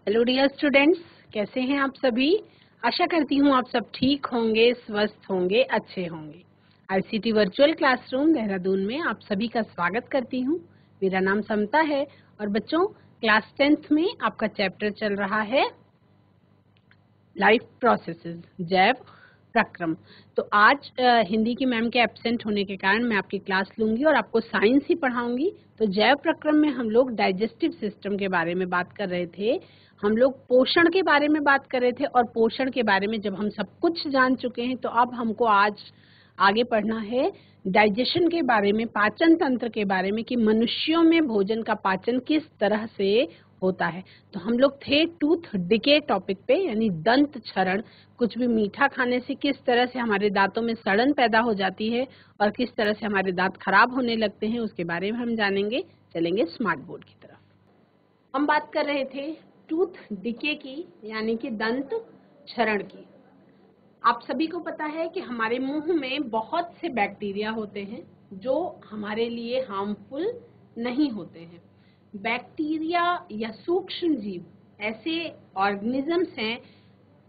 Hello dear students, कैसे हैं आप सभी। आशा करती हूँ आप सब ठीक होंगे, स्वस्थ होंगे, अच्छे होंगे। आईसीटी वर्चुअल क्लासरूम देहरादून में आप सभी का स्वागत करती हूँ। मेरा नाम समता है और बच्चों क्लास 10th में आपका चैप्टर चल रहा है लाइफ प्रोसेसेस, जैव प्रक्रम। तो आज हिंदी की मैम के एब्सेंट होने के कारण मैं आपकी क्लास लूंगी और आपको साइंस ही पढ़ाऊंगी। तो जैव प्रक्रम में हम लोग डाइजेस्टिव सिस्टम के बारे में बात कर रहे थे, हम लोग पोषण के बारे में बात कर रहे थे, और पोषण के बारे में जब हम सब कुछ जान चुके हैं तो अब हमको आज आगे पढ़ना है डाइजेशन के बारे में, पाचन तंत्र के बारे में, कि मनुष्यों में भोजन का पाचन किस तरह से होता है। तो हम लोग थे टूथ डिके टॉपिक पे, यानी दंत क्षरण। कुछ भी मीठा खाने से किस तरह से हमारे दांतों में सड़न पैदा हो जाती है और किस तरह से हमारे दांत खराब होने लगते हैं, उसके बारे में हम जानेंगे। चलेंगे स्मार्ट बोर्ड की तरफ। हम बात कर रहे थे टूथ डिके की, यानी कि दंत क्षरण की। आप सभी को पता है कि हमारे मुंह में बहुत से बैक्टीरिया होते हैं जो हमारे लिए हार्मफुल नहीं होते हैं। बैक्टीरिया या सूक्ष्म जीव ऐसे ऑर्गेनिजम्स हैं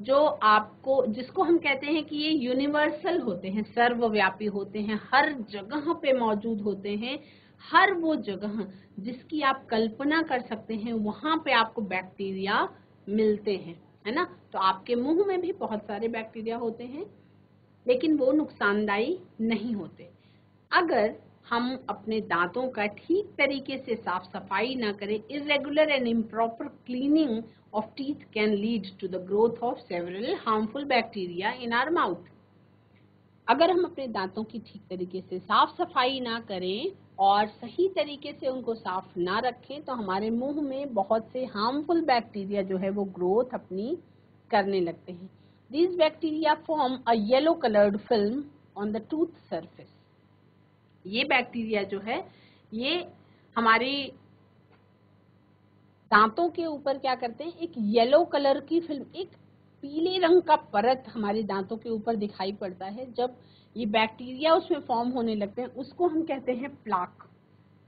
जो आपको, जिसको हम कहते हैं कि ये यूनिवर्सल होते हैं, सर्वव्यापी होते हैं, हर जगह पे मौजूद होते हैं। हर वो जगह जिसकी आप कल्पना कर सकते हैं वहां पे आपको बैक्टीरिया मिलते हैं, है ना। तो आपके मुंह में भी बहुत सारे बैक्टीरिया होते हैं, लेकिन वो नुकसानदायी नहीं होते। अगर हम अपने दांतों का ठीक तरीके से साफ सफाई ना करें, irregular and improper cleaning of teeth can lead to the growth of several harmful bacteria in our mouth. अगर हम अपने दांतों की ठीक तरीके से साफ सफाई ना करें और सही तरीके से उनको साफ ना रखें तो हमारे मुंह में बहुत से हार्मफुल बैक्टीरिया जो है वो ग्रोथ अपनी करने लगते हैं। These bacteria form a yellow colored film on the tooth surface. ये बैक्टीरिया जो है ये हमारे दांतों के ऊपर क्या करते हैं, एक येलो कलर की फिल्म, एक पीले रंग का परत हमारे दांतों के ऊपर दिखाई पड़ता है। जब ये बैक्टीरिया उसमें फॉर्म होने लगते हैं उसको हम कहते हैं प्लाक।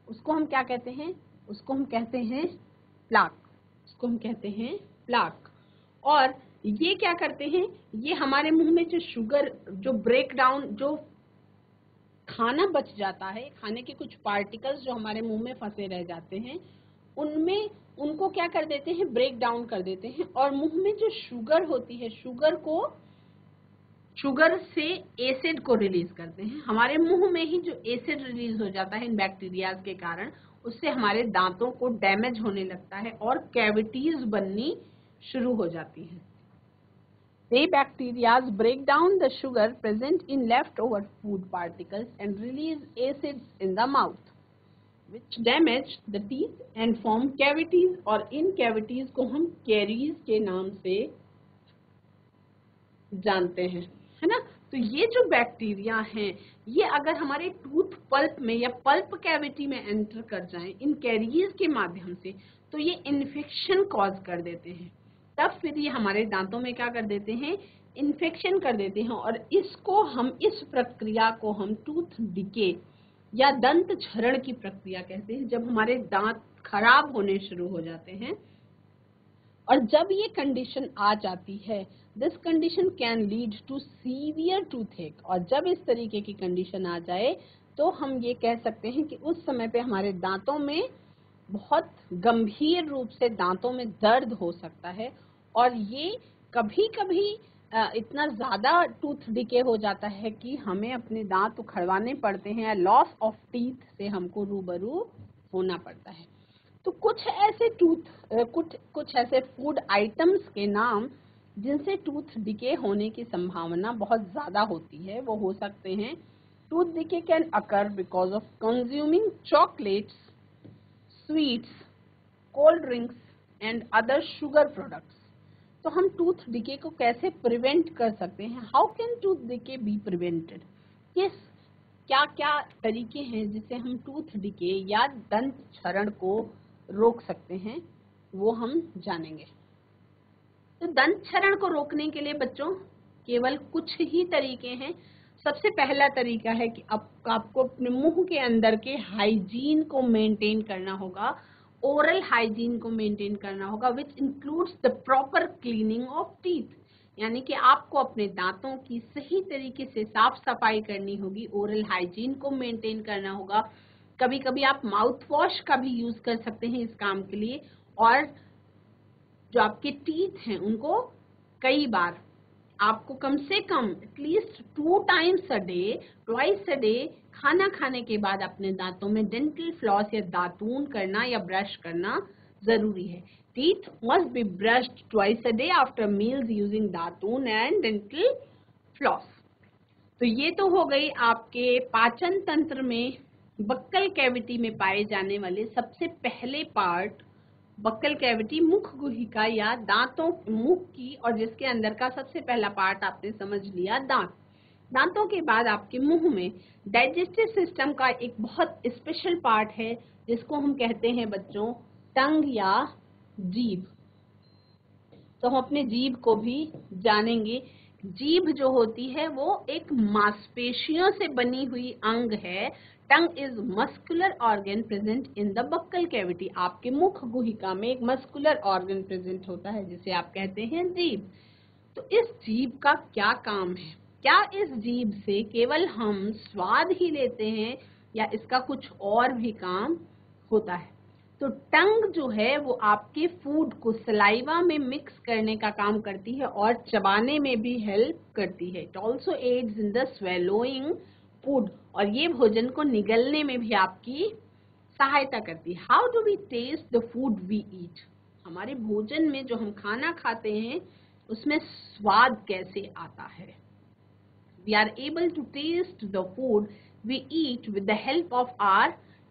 उसको हम क्या कहते हैं, उसको हम कहते हैं प्लाक। उसको हम कहते हैं प्लाक। और ये क्या करते हैं, ये हमारे मुंह में जो शुगर, जो ब्रेक डाउन, जो खाना बच जाता है, खाने के कुछ पार्टिकल्स जो हमारे मुंह में फंसे रह जाते हैं, उनमें उनको क्या कर देते हैं, ब्रेक डाउन कर देते हैं। और मुंह में जो शुगर होती है, शुगर से एसिड को रिलीज करते हैं। हमारे मुंह में ही जो एसिड रिलीज हो जाता है इन बैक्टीरिया के कारण, उससे हमारे दांतों को डैमेज होने लगता है और कैविटीज बननी शुरू हो जाती हैं। They bacteria break down the sugar present in leftover food particles and release acids in the mouth, which damage the teeth and form cavities, और इन cavities को हम caries के नाम से जानते हैं, है ना। तो ये जो बैक्टीरिया हैं, ये अगर हमारे टूथ पल्प में या पल्प कैविटी में एंटर कर जाएं इन कैरीज के माध्यम से, तो ये इन्फेक्शन कॉज कर देते हैं। तब फिर ये हमारे दांतों में क्या कर देते हैं, इन्फेक्शन कर देते हैं। और इसको हम, इस प्रक्रिया को हम टूथ डिके या दंत क्षरण की प्रक्रिया कहते हैं, जब हमारे दांत खराब होने शुरू हो जाते हैं। और जब ये कंडीशन आ जाती है, this condition can lead to severe toothache. और जब इस तरीके की कंडीशन आ जाए तो हम ये कह सकते हैं कि उस समय पे हमारे दांतों में बहुत गंभीर रूप से दांतों में दर्द हो सकता है। और ये कभी कभी इतना ज्यादा टूथ डिके हो जाता है कि हमें अपने दांत उखड़वाने पड़ते हैं, लॉस ऑफ टीथ से हमको रूबरू होना पड़ता है। तो कुछ ऐसे फूड आइटम्स के नाम जिनसे टूथ डिके होने की संभावना बहुत ज्यादा होती है, वो हो सकते हैं, tooth decay can occur because of consuming chocolates, sweets, cold drinks and other sugar products. तो हम टूथ डिके को कैसे प्रिवेंट कर सकते हैं, how can tooth decay be prevented, क्या क्या तरीके हैं जिससे हम टूथ डिके या दंत क्षरण को रोक सकते हैं, वो हम जानेंगे। तो दंत क्षरण को रोकने के लिए बच्चों केवल कुछ ही तरीके हैं। सबसे पहला तरीका है कि आपको अपने मुंह के अंदर के हाइजीन को मेंटेन करना होगा। ओरल हाइजीन को मेंटेन करना होगा, which includes the proper cleaning of teeth, यानी कि आपको अपने दांतों की सही तरीके से साफ सफाई करनी होगी, ओरल हाइजीन को मेंटेन करना होगा। कभी कभी आप माउथ वॉश का भी यूज कर सकते हैं इस काम के लिए, और जो आपके टीथ हैं उनको कई बार आपको कम से कम at least 2 times a day, twice a day खाना खाने के बाद अपने दांतों में डेंटल फ्लॉस या दातून करना या ब्रश करना जरूरी है। Teeth must be brushed twice a day after meals using datun and dental floss. तो ये तो हो गई आपके पाचन तंत्र में बक्कल कैविटी में पाए जाने वाले सबसे पहले पार्ट, बक्कल कैविटी मुख गुहिका या दांतों मुख की, और जिसके अंदर का सबसे पहला पार्ट आपने समझ लिया दांत। दांतों के बाद आपके मुंह में डाइजेस्टिव सिस्टम का एक बहुत स्पेशल पार्ट है जिसको हम कहते हैं बच्चों टंग या जीभ। तो हम अपने जीभ को भी जानेंगे। जीभ जो होती है वो एक मांसपेशियों से बनी हुई अंग है। Tongue is muscular organ present in the buccal cavity. आपके मुख गुहिका में एक मस्कुलर ऑर्गन प्रेजेंट होता है जिसे आप कहते हैं जीभ। तो इस जीभ का क्या काम है? क्या इस जीभ से केवल हम स्वाद ही लेते हैं या इसका कुछ और भी काम होता है? तो टंग जो है वो आपके फूड को सलाइवा में मिक्स करने का काम करती है और चबाने में भी हेल्प करती है। It also aids in the swallowing food, और ये भोजन को निगलने में भी आपकी सहायता करती है। How do we taste the food we eat? हमारे भोजन में जो हम खाना खाते हैं उसमें स्वाद कैसे आता है? We are able to taste the food we eat with the help of our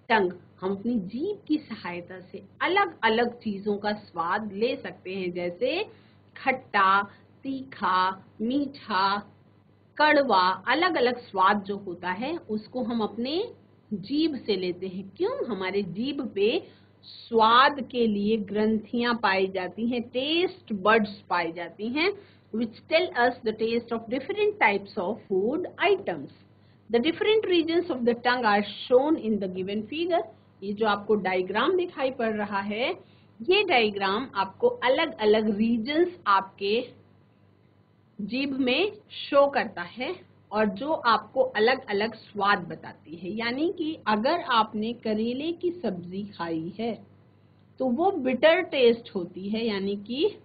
tongue. हम अपनी जीभ की सहायता से अलग अलग चीजों का स्वाद ले सकते हैं, जैसे खट्टा, तीखा, मीठा, कड़वा। अलग अलग स्वाद जो होता है उसको हम अपने जीभ से लेते हैं। क्यों? हमारे जीभ पे स्वाद के लिए ग्रंथियां पाई जाती हैं, टेस्ट बड्स पाई जाती हैं, which tell us the taste of different types of food items. The different regions of the tongue are shown in the given figure. ये जो आपको डायग्राम दिखाई पड़ रहा है, ये डायग्राम आपको अलग अलग रीजन्स आपके जीभ में शो करता है और जो आपको अलग अलग स्वाद बताती है। यानी कि अगर आपने करेले की सब्जी खाई है तो वो बिटर टेस्ट होती है, यानी कि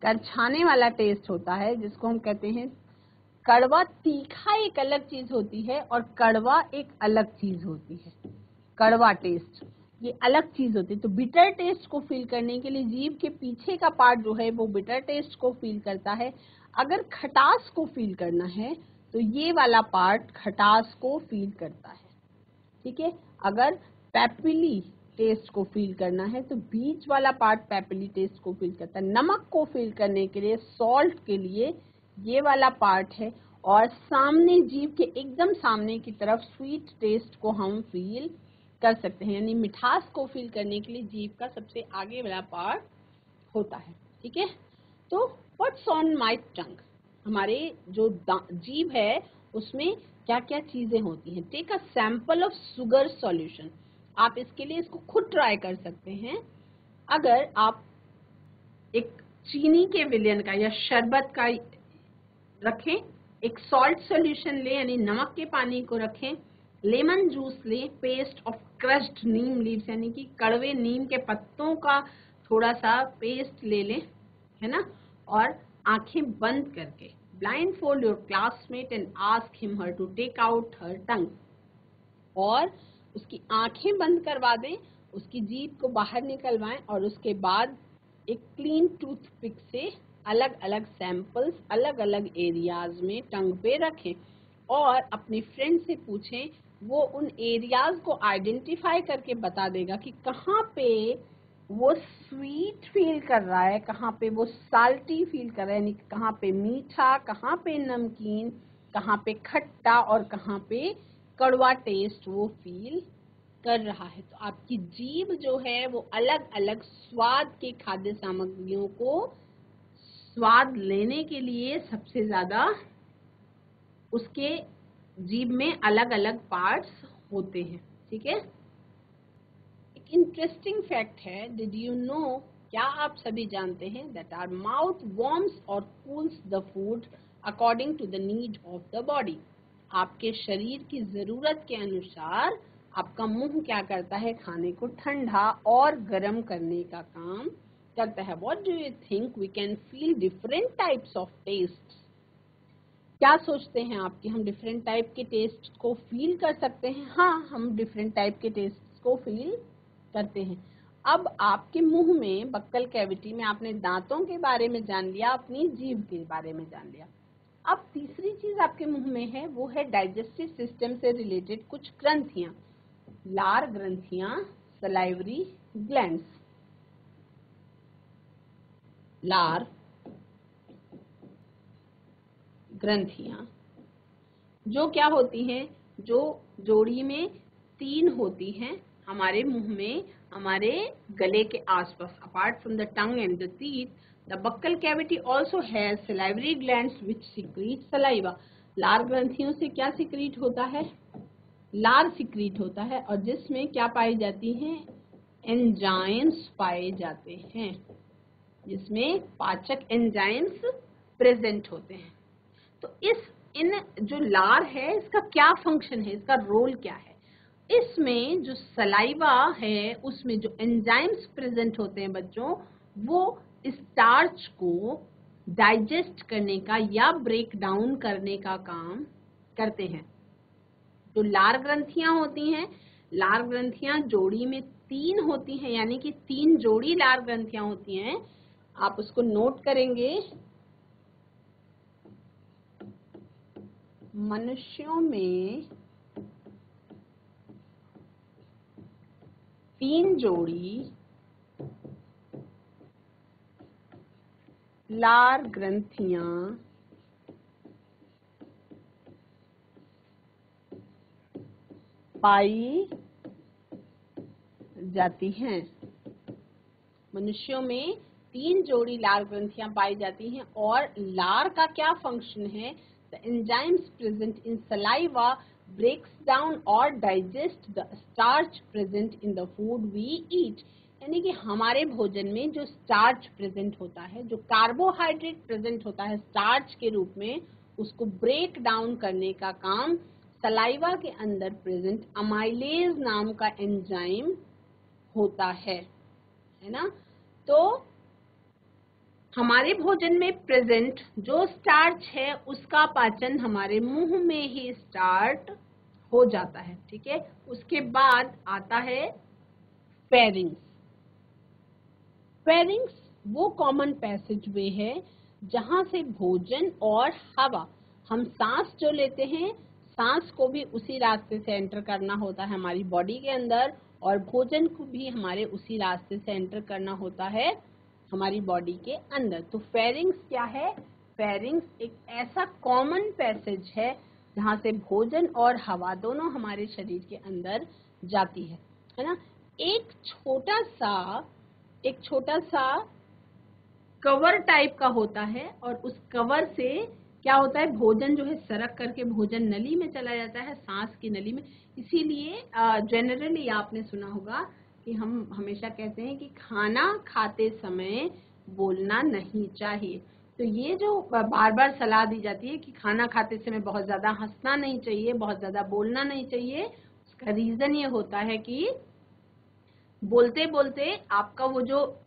करछाने वाला टेस्ट होता है, जिसको हम कहते हैं कड़वा। तीखा एक अलग चीज होती है और कड़वा एक अलग चीज होती है। कड़वा टेस्ट ये अलग चीज होती है। तो बिटर टेस्ट को फील करने के लिए जीभ के पीछे का पार्ट जो है वो बिटर टेस्ट को फील करता है। अगर खटास को फील करना है तो ये वाला पार्ट खटास को फील करता है, ठीक है। अगर पैपिली टेस्ट को फील करना है तो बीच वाला पार्ट पैपिली टेस्ट को फील करता है। नमक को फील करने के लिए, सॉल्ट के लिए ये वाला पार्ट है, और सामने जीभ के एकदम सामने की तरफ स्वीट टेस्ट को हम फील कर सकते हैं। यानी मिठास को फील करने के लिए जीभ का सबसे आगे वाला पार्ट होता है, ठीक है। तो व्हाट्स ऑन माय टंग? हमारे जो जीभ है उसमें क्या क्या चीजें होती हैं। Take a sample of sugar solution. आप इसके लिए इसको खुद ट्राई कर सकते हैं। अगर आप एक चीनी के विलयन का या शरबत का रखें, एक सॉल्ट सॉल्यूशन लें यानी नमक के पानी को रखें, लेमन जूस लें, paste of crushed Neem leaves यानी कि कड़वे नीम के पत्तों का थोड़ा सा पेस्ट ले लें, है ना, और आंखें बंद करके blindfold your classmate and ask him her to take out her tongue, और उसकी आंखें बंद करवा दें, उसकी जीभ को बाहर निकलवाएं और उसके बाद एक क्लीन टूथपिक से अलग अलग सैंपल्स अलग अलग एरियाज में टंग पे रखें और अपने फ्रेंड से पूछें, वो उन एरियाज को आइडेंटिफाई करके बता देगा कि कहाँ पे वो स्वीट फील कर रहा है, कहाँ पे वो साल्टी फील कर रहा है, यानी कहाँ पे मीठा, कहाँ पे नमकीन, कहाँ पे खट्टा और कहाँ पे कड़वा टेस्ट वो फील कर रहा है। तो आपकी जीभ जो है वो अलग अलग स्वाद के खाद्य सामग्रियों को स्वाद लेने के लिए सबसे ज्यादा उसके जीभ में अलग अलग पार्ट्स होते हैं, ठीक है। एक इंटरेस्टिंग फैक्ट है, डिड यू नो, क्या आप सभी जानते हैं दैट आवर माउथ वार्म्स और cools the food according to the need of the body. आपके शरीर की जरूरत के अनुसार आपका मुंह क्या करता है, खाने को ठंडा और गर्म करने का काम करता है। What do you think, we can feel different types of taste. क्या सोचते हैं आप कि हम डिफरेंट टाइप के टेस्ट को फील कर सकते हैं? हाँ, हम डिफरेंट टाइप के टेस्ट को फील करते हैं। अब आपके मुंह में, बक्कल कैविटी में आपने दांतों के बारे में जान लिया, अपनी जीभ के बारे में जान लिया। अब तीसरी चीज आपके मुंह में है, वो है डाइजेस्टिव सिस्टम से रिलेटेड कुछ ग्रंथियां, लार ग्रंथियां, सलाइवरी ग्लैंड्स। लार ग्रंथियां जो क्या होती हैं, जो जोड़ी में 3 होती हैं हमारे मुंह में, हमारे गले के आसपास। Apart from the tongue and the teeth, the buccal cavity also has salivary glands which secret saliva. लार ग्रंथियों से क्या सीक्रेट होता है, लार सीक्रेट होता है, और जिसमें क्या पाई जाती हैं, एंजाइम्स पाए जाते हैं, जिसमें पाचक एंजाइम्स प्रेजेंट होते हैं। तो इन जो लार है, इसका क्या फंक्शन है, इसका रोल क्या है? इसमें जो सलाइवा है, उसमें जो एंजाइम्स प्रेजेंट होते हैं बच्चों, वो स्टार्च को डाइजेस्ट करने का या ब्रेक डाउन करने का काम करते हैं। जो लार ग्रंथियां होती हैं, लार ग्रंथियां जोड़ी में 3 होती हैं, यानी कि 3 जोड़ी लार ग्रंथियां होती हैं। आप उसको नोट करेंगे। मनुष्यों में 3 जोड़ी लार ग्रंथियां पाई जाती हैं। मनुष्यों में 3 जोड़ी लार ग्रंथियां पाई जाती हैं, और लार का क्या फंक्शन है? The enzymes present in saliva breaks down or digest the starch present in the food we eat। यानी कि हमारे भोजन में जो स्टार्च प्रेजेंट होता है, जो कार्बोहाइड्रेट प्रेजेंट होता है स्टार्च के रूप में, उसको ब्रेक डाउन करने का काम सलाइवा के अंदर प्रेजेंट अमाइलेज नाम का एंजाइम होता है ना। तो हमारे भोजन में प्रेजेंट जो स्टार्च है, उसका पाचन हमारे मुंह में ही स्टार्ट हो जाता है, ठीक है। उसके बाद आता है फेरिंग्स। फेरिंग्स वो कॉमन पैसेज वे है जहां से भोजन और हवा, हम सांस जो लेते हैं, सांस को भी उसी रास्ते से एंटर करना होता है हमारी बॉडी के अंदर, और भोजन को भी हमारे उसी रास्ते से एंटर करना होता है हमारी बॉडी के अंदर। तो फेरिंग्स क्या है? फेरिंग्स एक ऐसा कॉमन पैसेज है जहां से भोजन और हवा दोनों हमारे शरीर के अंदर जाती है ना। एक छोटा सा कवर टाइप का होता है, और उस कवर से क्या होता है, भोजन जो है सरक करके भोजन नली में चला जाता है, सांस की नली में। इसीलिए जनरली आपने सुना होगा कि हम हमेशा कहते हैं कि खाना खाते समय बोलना नहीं चाहिए। तो ये जो बार बार सलाह दी जाती है कि खाना खाते समय बहुत ज्यादा हंसना नहीं चाहिए, बहुत ज्यादा बोलना नहीं चाहिए, उसका रीजन ये होता है कि बोलते बोलते आपका वो जो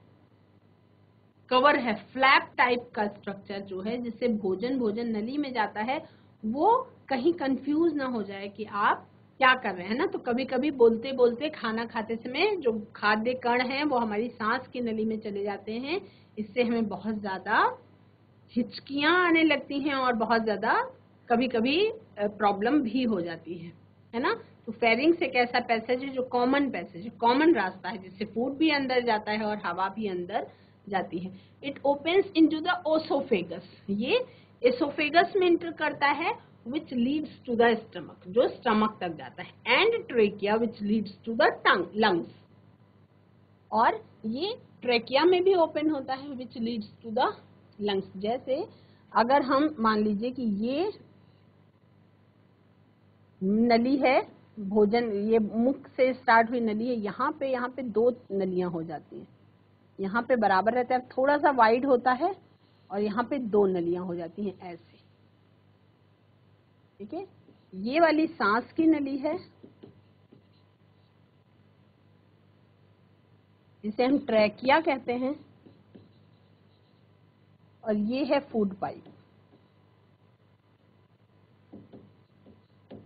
कवर है, फ्लैप टाइप का स्ट्रक्चर जो है, जिससे भोजन नली में जाता है, वो कहीं कंफ्यूज ना हो जाए कि आप क्या कर रहे हैं ना। तो कभी कभी बोलते बोलते खाना खाते समय जो खाद्य कण हैं वो हमारी सांस की नली में चले जाते हैं। इससे हमें बहुत ज्यादा हिचकियां आने लगती हैं, और बहुत ज्यादा कभी कभी प्रॉब्लम भी हो जाती है ना। तो फेरिंग्स एक ऐसा पैसेज है जो कॉमन पैसेज है, कॉमन रास्ता है, जिससे फूड भी अंदर जाता है और हवा भी अंदर जाती है। It opens into the oesophagus, ये एसोफेगस में एंटर करता है, which leads to the stomach, जो स्टमक तक जाता है, and trachea which leads to the lungs, और ये ट्रेकिया में भी ओपन होता है which leads to the lungs। जैसे अगर हम मान लीजिए कि ये नली है, भोजन, ये मुख से स्टार्ट हुई नली है, यहाँ पे 2 नलियां हो जाती हैं, यहाँ पे बराबर रहता है, थोड़ा सा वाइड होता है और यहाँ पे 2 नलियां हो जाती हैं ऐसे, ठीक है। ये वाली सांस की नली है, जिसे हम ट्रैकिया कहते हैं, और ये है फूड पाइप।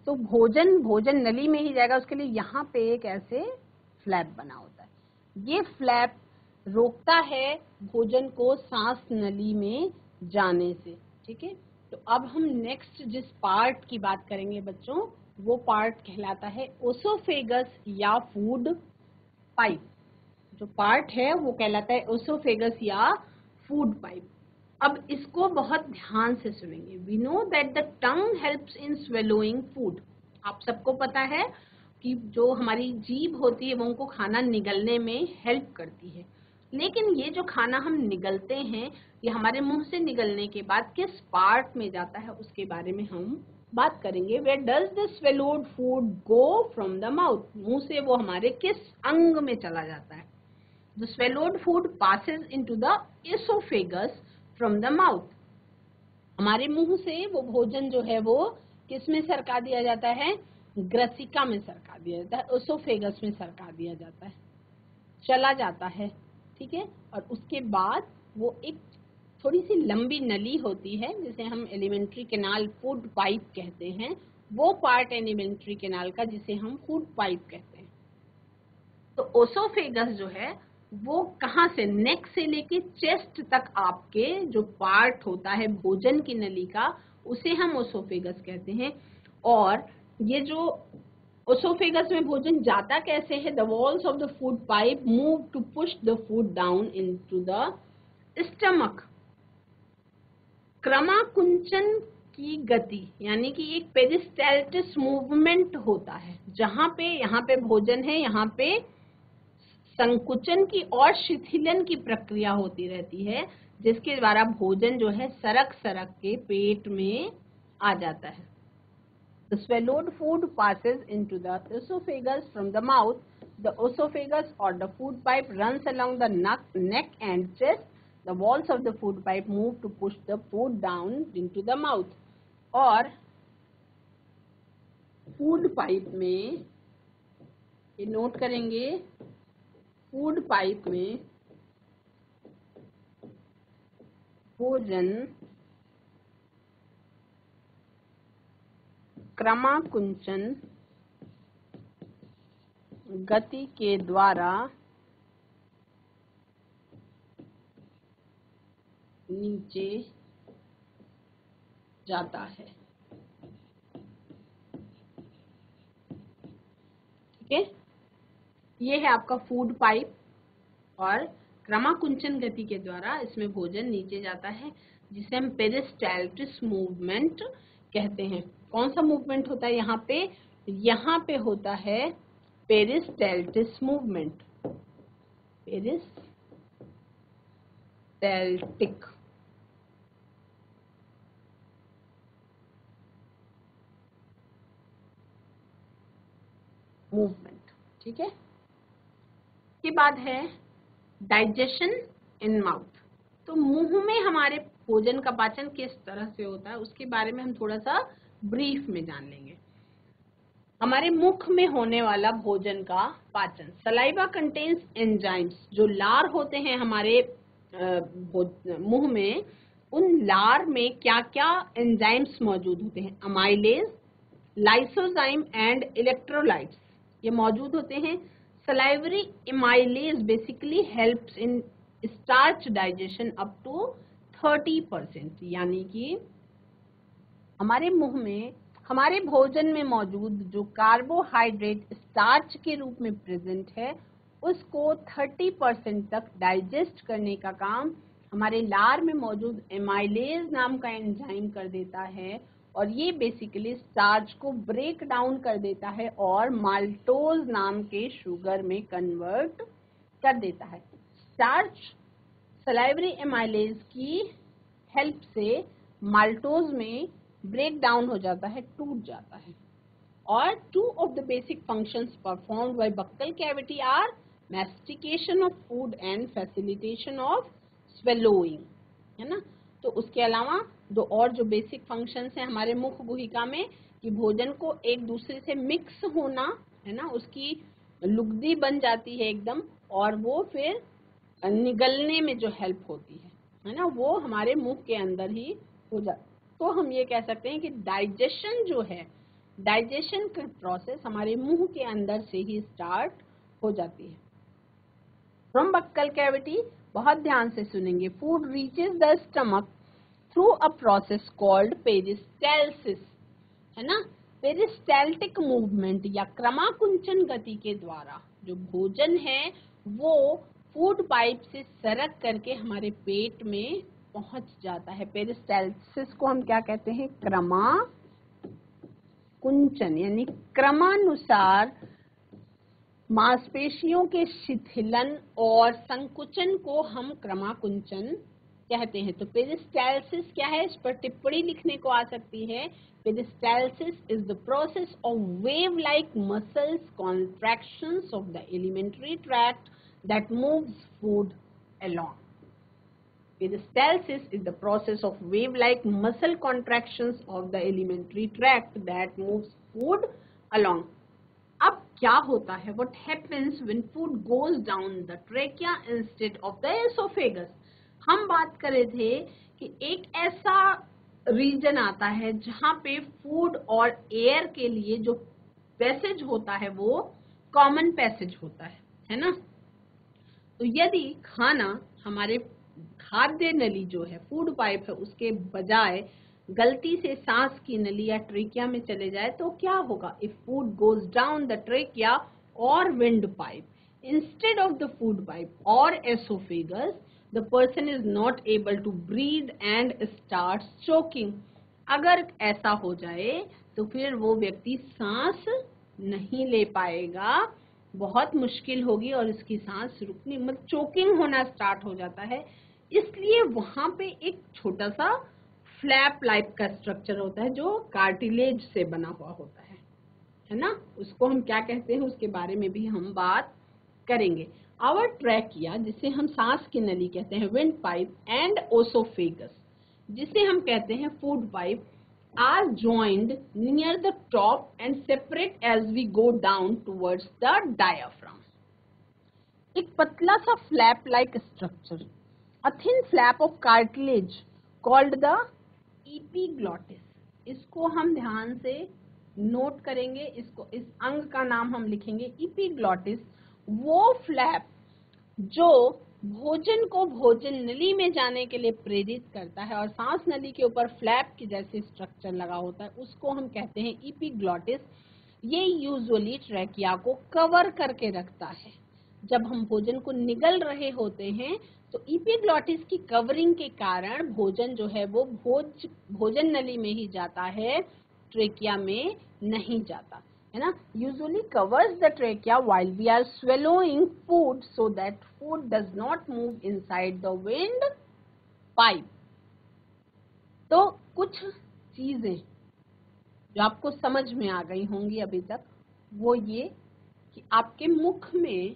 तो भोजन नली में ही जाएगा, उसके लिए यहाँ पे एक ऐसे फ्लैप बना होता है, ये फ्लैप रोकता है भोजन को सांस नली में जाने से, ठीक है। तो अब हम नेक्स्ट जिस पार्ट की बात करेंगे बच्चों, वो पार्ट कहलाता है ओसोफेगस या फूड पाइप। जो पार्ट है वो कहलाता है ओसोफेगस या फूड पाइप। अब इसको बहुत ध्यान से सुनेंगे। We know that the tongue helps in swallowing food. आप सबको पता है कि जो हमारी जीभ होती है वो हमको खाना निगलने में हेल्प करती है, लेकिन ये जो खाना हम निगलते हैं ये हमारे मुंह से निगलने के बाद किस पार्ट में जाता है उसके बारे में हम बात करेंगे। Where does the swallowed food go from the mouth? मुंह से वो हमारे किस अंग में चला जाता है? The swallowed food passes into the oesophagus from the mouth. हमारे मुंह से वो भोजन जो है वो किस में सरका दिया जाता है? ग्रसिका में सरका दिया जाता है, एसोफेगस में सरका दिया जाता है, चला जाता है, ठीक है। और उसके बाद वो एक थोड़ी सी लंबी नली होती है जिसे हम एलिमेंट्री कैनाल फूड पाइप कहते हैं, वो पार्ट एलिमेंट्री कैनाल का जिसे हम फूड पाइप कहते हैं। तो ओसोफेगस जो है वो कहाँ से, नेक से लेके चेस्ट तक आपके जो पार्ट होता है भोजन की नली का, उसे हम ओसोफेगस कहते हैं। और ये जो ओसोफेगस में भोजन जाता कैसे है? The walls of the food pipe move to push the food down into the stomach. क्रमाकुंचन की गति, यानी कि एक पेरिस्टाल्टिस मूवमेंट होता है, जहां पे यहाँ पे भोजन है, यहाँ पे संकुचन की और शिथिलन की प्रक्रिया होती रहती है, जिसके द्वारा भोजन जो है सरक सरक के पेट में आ जाता है। The swallowed food passes into the esophagus from the mouth. The esophagus or the food pipe runs along the neck and chest. The walls of the food pipe move to push the food down into the mouth. और food pipe में, ये note करेंगे, food pipe में भोजन क्रमाकुंचन गति के द्वारा नीचे जाता है, ठीक है। ये है आपका फूड पाइप, और क्रमाकुंचन गति के द्वारा इसमें भोजन नीचे जाता है, जिसे हम पेरिस्टाल्टिस मूवमेंट कहते हैं। कौन सा मूवमेंट होता है यहाँ पे होता है पेरिस्टाल्टिस मूवमेंट, पेरिस्टाल्टिक मूवमेंट, ठीक है। के बाद है डाइजेशन इन माउथ। तो मुंह में हमारे भोजन का पाचन किस तरह से होता है उसके बारे में हम थोड़ा सा ब्रीफ में जान लेंगे। हमारे मुख में होने वाला भोजन का पाचन, सलाइवा कंटेन्स एंजाइम्स। जो लार होते हैं हमारे मुंह में, उन लार में क्या क्या एंजाइम्स मौजूद होते हैं? अमाइलेज, लाइसोजाइम एंड इलेक्ट्रोलाइट्स, ये मौजूद होते हैं। Salivary amylase basically helps in starch digestion up to 30%, यानी कि हमारे मुंह में हमारे भोजन में मौजूद जो कार्बोहाइड्रेट स्टार्च के रूप में प्रेजेंट है, उसको 30% तक डाइजेस्ट करने का काम हमारे लार में मौजूद एमाइलेज नाम का एंजाइम कर देता है, और ये बेसिकली स्टार्च को ब्रेक डाउन कर देता है और माल्टोज नाम के शुगर में कन्वर्ट कर देता है। स्टार्च सलाइवरी एमाइलेज की हेल्प से माल्टोज में ब्रेक डाउन हो जाता है, टूट जाता है। और two of the basic functions performed by buccal cavity are mastication of food and facilitation of swallowing, है ना। तो उसके अलावा दो और जो बेसिक फंक्शंस हैं हमारे मुख गुहिका में कि भोजन को एक दूसरे से मिक्स होना, है ना, उसकी लुगदी बन जाती है एकदम, और वो फिर निगलने में जो हेल्प होती है ना, वो हमारे मुंह के अंदर ही हो जाती। तो हम ये कह सकते हैं कि डाइजेशन जो है, डाइजेशन का प्रोसेस हमारे मुंह के अंदर से ही स्टार्ट हो जाती है। फ्रॉम बक्कल कैविटी, बहुत ध्यान से सुनेंगे, food reaches the stomach through a process called peristalsis, है ना। पेरिस्टाल्टिक मूवमेंट या क्रमाकुंचन गति के द्वारा जो भोजन है वो फूड पाइप से सरक करके हमारे पेट में पहुंच जाता है। पेरिस्टाल्सिस को हम क्या कहते हैं? क्रमाकुंचन, यानी क्रमानुसार मांसपेशियों के शिथिलन और संकुचन को हम क्रमाकुंचन कहते हैं। तो पेरिस्टाल्सिस क्या है, इस पर टिप्पणी लिखने को आ सकती है। Peristalsis is the process of wave like muscles contractions of the alimentary tract that moves food along. Peristalsis is the process of wave-like muscle contractions of the alimentary tract that moves food along. अब क्या होता है? What happens when food goes down the trachea instead of the esophagus? हम बात कर रहे थे कि एक ऐसा रीजन आता है जहां पे फूड और एयर के लिए जो पैसेज होता है वो कॉमन पैसेज होता है ना। तो यदि खाना हमारे खाद्य नली जो है, फूड पाइप है, उसके बजाय गलती से सांस की नली या ट्रेकिया में चले जाए तो क्या होगा? If food goes down the trachea और wind pipe instead of the food pipe और oesophagus, the person is not able to breathe and start choking. अगर ऐसा हो जाए तो फिर वो व्यक्ति सांस नहीं ले पाएगा, बहुत मुश्किल होगी और इसकी सांस रुकनी, मतलब चोकिंग होना स्टार्ट हो जाता है। इसलिए वहां पे एक छोटा सा फ्लैप लाइक का स्ट्रक्चर होता है जो कार्टिलेज से बना हुआ होता है ना। उसको हम क्या कहते हैं उसके बारे में भी हम बात करेंगे। आवर ट्रैकिया, जिसे हम सांस की नली कहते हैं, विंड पाइप एंड ओसोफेगस, जिसे हम कहते हैं food pipe, are joined near the top and separate as we go down towards the diaphragm. एक पतला सा flap like structure, a thin flap of cartilage called the epiglottis. इसको हम ध्यान से नोट करेंगे, इसको, इस अंग का नाम हम लिखेंगे epiglottis। वो फ्लैप जो भोजन को भोजन नली में जाने के लिए प्रेरित करता है और सांस नली के ऊपर फ्लैप की जैसे स्ट्रक्चर लगा होता है, उसको हम कहते हैं एपिग्लॉटिस। ये यूजुअली ट्रैकिया को कवर करके रखता है। जब हम भोजन को निगल रहे होते हैं तो एपिग्लॉटिस की कवरिंग के कारण भोजन जो है वो भोजन नली में ही जाता है, ट्रैकिया में नहीं जाता, है ना। Usually covers the trachea while we are swallowing food so that food does not move inside the wind pipe. तो कुछ चीजें जो आपको समझ में आ गई होंगी अभी तक, वो ये कि आपके मुख में,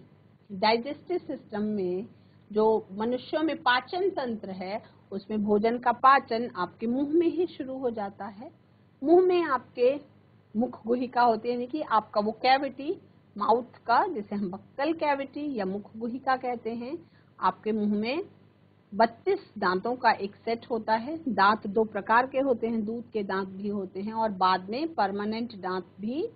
डाइजेस्टिव सिस्टम में, जो मनुष्यों में पाचन तंत्र है, उसमें भोजन का पाचन आपके मुंह में ही शुरू हो जाता है। मुंह में आपके मुख गुहिका होती है, यानी कि आपका वो कैविटी माउथ का, जिसे हम बक्कल कैविटी या मुख गुहिका कहते हैं, आपके मुंह में 32 दांतों का एक सेट होता है। दांत दो प्रकार के होते हैं, दूध के दांत भी होते हैं और बाद में परमानेंट दांत भी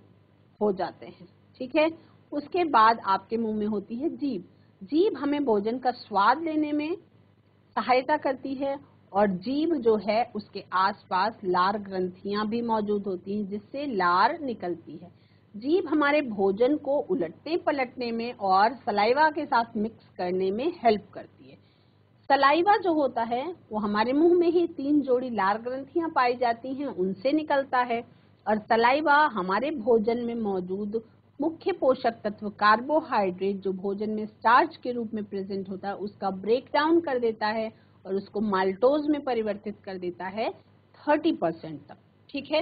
हो जाते हैं, ठीक है। उसके बाद आपके मुंह में होती है जीभ। जीभ हमें भोजन का स्वाद लेने में सहायता करती है और जीभ जो है उसके आसपास लार ग्रंथियां भी मौजूद होती हैं जिससे लार निकलती है। जीभ हमारे भोजन को उलटने पलटने में और सलाइवा के साथ मिक्स करने में हेल्प करती है। सलाइवा जो होता है वो हमारे मुंह में ही 3 जोड़ी लार ग्रंथियां पाई जाती हैं, उनसे निकलता है, और सलाइवा हमारे भोजन में मौजूद मुख्य पोषक तत्व कार्बोहाइड्रेट जो भोजन में स्टार्च के रूप में प्रेजेंट होता है उसका ब्रेक डाउन कर देता है और उसको माल्टोज में परिवर्तित कर देता है 30% तक, ठीक है।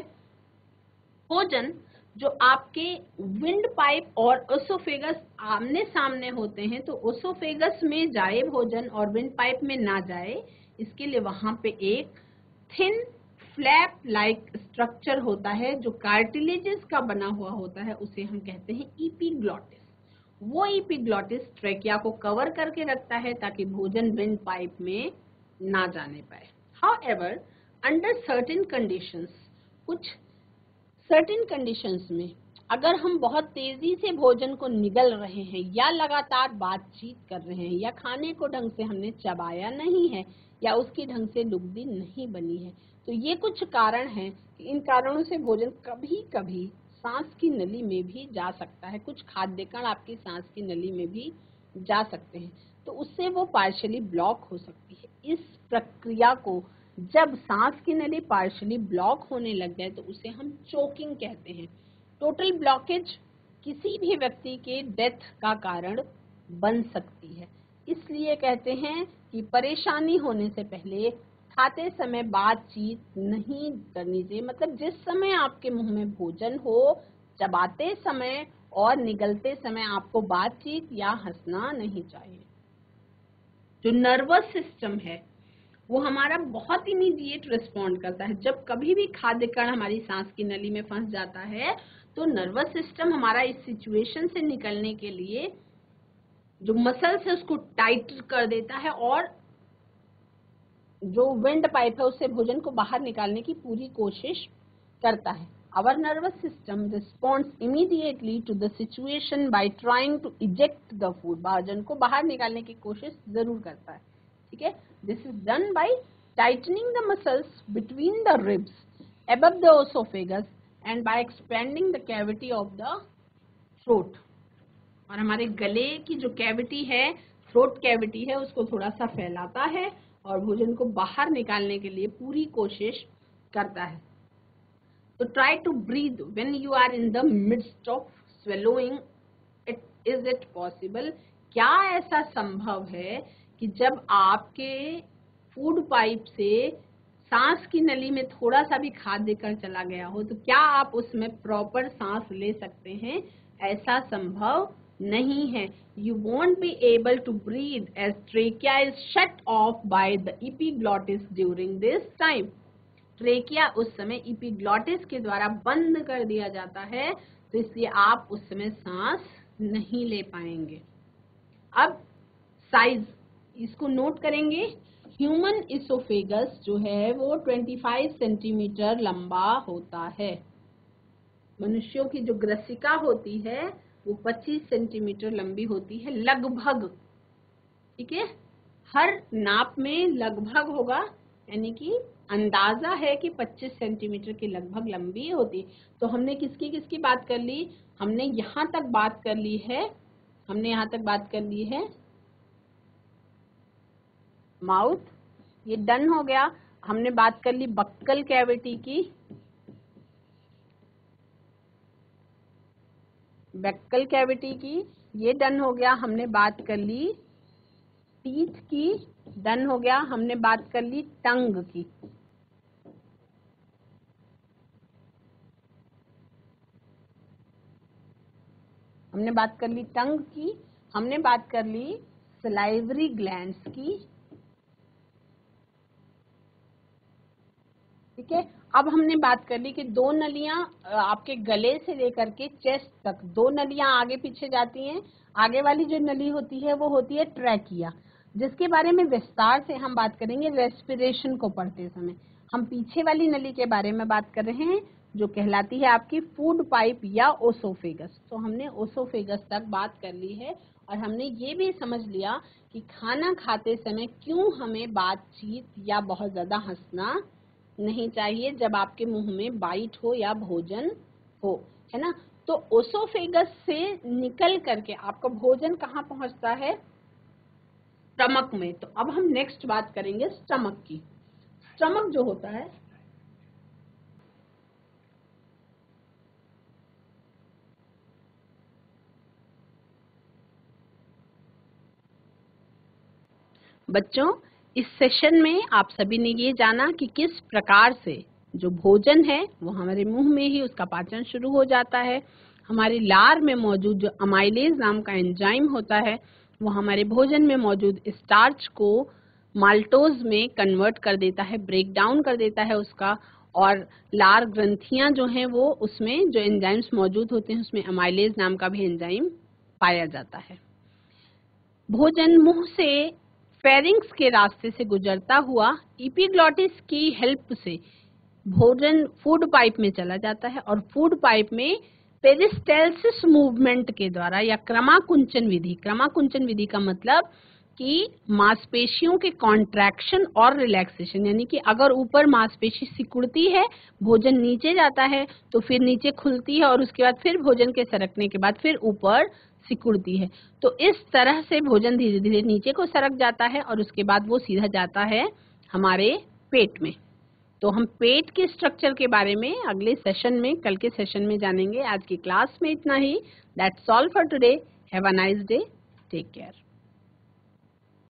भोजन जो आपके विंड पाइप और ओसोफेगस आमने सामने होते हैं, तो ओसोफेगस में जाए भोजन और विंड पाइप में ना जाए, इसके लिए वहां पे एक थिन फ्लैप लाइक स्ट्रक्चर होता है जो कार्टिलेजेस का बना हुआ होता है, उसे हम कहते हैं इपीग्लॉटिस। वो इपीग्लॉटिस ट्रेकिया को कवर करके रखता है ताकि भोजन विंड पाइप में ना जाने पाए। However, अंडर सर्टेन कंडीशंस, कुछ सर्टेन कंडीशंस में अगर हम बहुत तेजी से भोजन को निगल रहे हैं या लगातार बातचीत कर रहे हैं या खाने को ढंग से हमने चबाया नहीं है या उसकी ढंग से लुगदी नहीं बनी है, तो ये कुछ कारण हैं कि इन कारणों से भोजन कभी कभी सांस की नली में भी जा सकता है। कुछ खाद्य कण आपकी सांस की नली में भी जा सकते हैं, तो उससे वो पार्शियली ब्लॉक हो सकती है। इस प्रक्रिया को, जब सांस की नली पार्शियली ब्लॉक होने लग जाए, तो उसे हम चोकिंग कहते हैं। टोटल ब्लॉकेज किसी भी व्यक्ति के डेथ का कारण बन सकती है। इसलिए कहते हैं कि परेशानी होने से पहले खाते समय बातचीत नहीं करनी चाहिए। मतलब जिस समय आपके मुंह में भोजन हो, चबाते समय और निगलते समय आपको बातचीत या हंसना नहीं चाहिए। जो नर्वस सिस्टम है वो हमारा बहुत इमीडिएट रिस्पॉन्ड करता है। जब कभी भी खाद्य कण हमारी सांस की नली में फंस जाता है, तो नर्वस सिस्टम हमारा इस सिचुएशन से निकलने के लिए जो मसल्स है उसको टाइट कर देता है और जो विंड पाइप है उससे भोजन को बाहर निकालने की पूरी कोशिश करता है। Our nervous system responds immediately to the situation by trying to eject the food. भोजन को बाहर निकालने की कोशिश जरूर करता है, ठीक है। This is done by tightening the muscles between the ribs above the esophagus and by expanding the cavity of the throat. और हमारे गले की जो कैविटी है, थ्रोट कैविटी है, उसको थोड़ा सा फैलाता है और भोजन को बाहर निकालने के लिए पूरी कोशिश करता है। तो try to breathe when you are in the midst of swallowing it. Is it possible? क्या ऐसा संभव है कि जब आपके फूड पाइप से सांस की नली में थोड़ा सा भी खाद्य कण चला गया हो, तो क्या आप उसमें प्रॉपर सांस ले सकते हैं? ऐसा संभव नहीं है। You won't be able to breathe as trachea is shut off by the epiglottis during this time. Trachea उस समय epiglottis के द्वारा बंद कर दिया जाता है, तो इसलिए आप उस समय सांस नहीं ले पाएंगे। अब साइज, इसको नोट करेंगे। ह्यूमन इसोफेगस जो है वो 25 सेंटीमीटर लंबा होता है। मनुष्यों की जो ग्रसिका होती है वो 25 सेंटीमीटर लंबी होती है लगभग, ठीक है। हर नाप में लगभग होगा, यानी कि अंदाजा है कि 25 सेंटीमीटर की लगभग लंबी होती। तो हमने किसकी किसकी बात कर ली? हमने यहाँ तक बात कर ली है, माउथ, ये डन हो गया। हमने बात कर ली बक्कल कैविटी की, बेक्कल कैविटी की, ये डन हो गया। हमने बात कर ली टीथ की, डन हो गया। हमने बात कर ली टंग की, हमने बात कर ली टंग की। हमने बात कर ली सलाइवरी ग्लैंड्स की, ठीक है। अब हमने बात कर ली कि दो नलियां आपके गले से लेकर के चेस्ट तक, दो नलियां आगे पीछे जाती हैं। आगे वाली जो नली होती है वो होती है ट्रैकिया, जिसके बारे में विस्तार से हम बात करेंगे रेस्पिरेशन को पढ़ते समय। हम पीछे वाली नली के बारे में बात कर रहे हैं जो कहलाती है आपकी फूड पाइप या ओसोफेगस। तो हमने ओसोफेगस तक बात कर ली है और हमने ये भी समझ लिया कि खाना खाते समय क्यों हमें बातचीत या बहुत ज्यादा हंसना नहीं चाहिए जब आपके मुंह में बाइट हो या भोजन हो, है ना। तो ओसोफेगस से निकल करके आपका भोजन कहाँ पहुंचता है? स्टमक में। तो अब हम नेक्स्ट बात करेंगे स्टमक की। स्टमक जो होता है, बच्चों इस सेशन में आप सभी ने ये जाना कि किस प्रकार से जो भोजन है वो हमारे मुंह में ही उसका पाचन शुरू हो जाता है। हमारे लार में मौजूद जो अमाइलेज नाम का एंजाइम होता है वो हमारे भोजन में मौजूद स्टार्च को माल्टोज में कन्वर्ट कर देता है, ब्रेक डाउन कर देता है उसका, और लार ग्रंथियां जो हैं वो उसमें जो एंजाइम्स मौजूद होते हैं उसमें अमाइलेज नाम का भी एंजाइम पाया जाता है। भोजन मुंह से फेरिंक्स के रास्ते से गुजरता हुआ एपिग्लॉटिस की हेल्प से भोजन फूड पाइप में चला जाता है और फूड पाइप में पेरिस्टाल्सिस मूवमेंट के द्वारा या क्रमाकुंचन विधि का मतलब कि मांसपेशियों के कॉन्ट्रैक्शन और रिलैक्सेशन, यानी कि अगर ऊपर मांसपेशी सिकुड़ती है, भोजन नीचे जाता है तो फिर नीचे खुलती है और उसके बाद फिर भोजन के सरकने के बाद फिर ऊपर सिकुड़ती है। तो इस तरह से भोजन धीरे धीरे नीचे को सरक जाता है और उसके बाद वो सीधा जाता है हमारे पेट में। तो हम पेट के स्ट्रक्चर के बारे में अगले सेशन में, कल के सेशन में जानेंगे। आज की क्लास में इतना ही। That's all for today. Have a nice day. Take care.